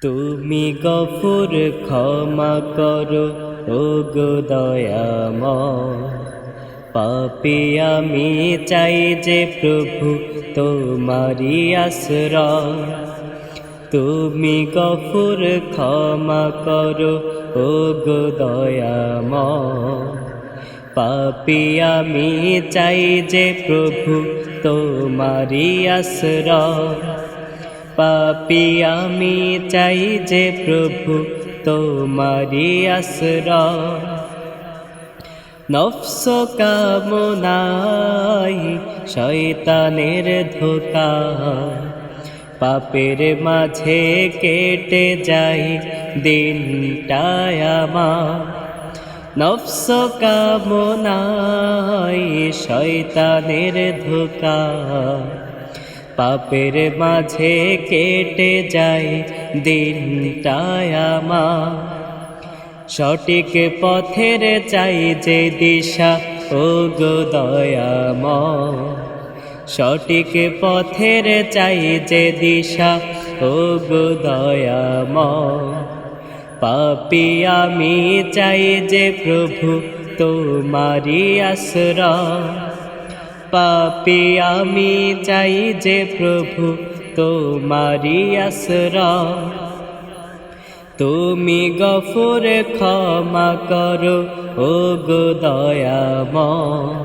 তুমি গফুর ক্ষমা করো ওগো দয়াময়, পাপী আমি চাই যে প্রভু তোমারি আশ্রয়। তুমি গফুর ক্ষমা করো ওগো দয়াময়, পাপী আমি চাই যে প্রভু তোমারি আশ্রয়। পাপী আমি চাই যে প্রভু তোমারি আশ্রয়। নফস কামনাই শয়তানের ধোঁকা, পাপের মাঝে কেটে যাই দিনটায় আমার। নফস কামনাই শয়তানের ধোঁকা, পাপের মাঝে কেটে যায় দিনটায় আমার। সঠিক পথের চাই যে দিশা ওগো দয়াময়, সঠিক পথের চাই যে দিশা ওগো দয়াময়। পাপী আমি চাই যে প্রভু তোমারি আশ্রয়। পাপী আমি চাই যে প্রভু তোমারি আশ্রয়। তুমি গফুর ক্ষমা করো ওগো দয়াময়,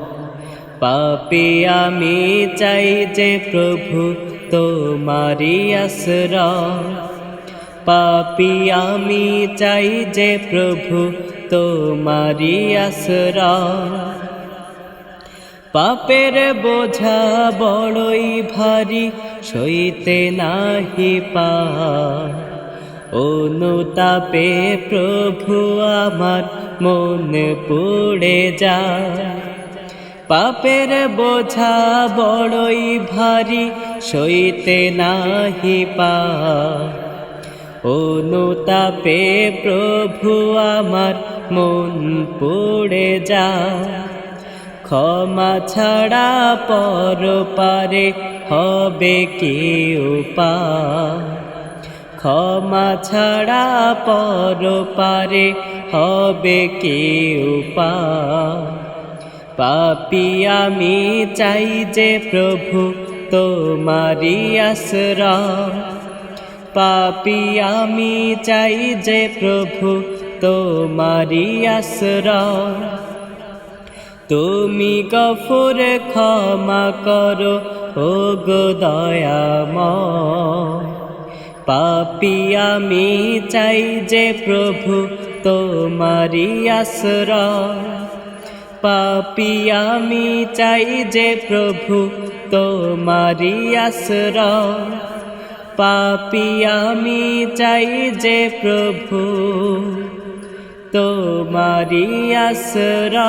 পাপী আমি চাই যে প্রভু তোমারি আশ্রয়। পাপী আমি চাই যে প্রভু তোমারি আশ্রয়। পাপের বোঝা বড়ই ভারী সইতে নাহি পায়, অনুতাপে প্রভু আমার মন পুড়ে যায়। পাপের বোঝা বড়ই ভারী সইতে নাহি পায়, অনুতাপে প্রভু আমার মন পুড়ে যায়। ক্ষমা ছাড়া পরপারে হবে কি উপায়, ক্ষমা ছাড়া পরপারে হবে কি উপায়। পাপী আমি চাই যে প্রভু তোমারি আশ্রয়। পাপী আমি চাই যে প্রভু তোমারি আশ্রয়। তুমি গফুর ক্ষমা করো ওগো দয়াময়, পাপী আমি চাই যে প্রভু তোমারি আশ্রয়। পাপী আমি চাই যে প্রভু তোমারি আশ্রয়। পাপী আমি চাই যে প্রভু তোমারি আশ্রয়।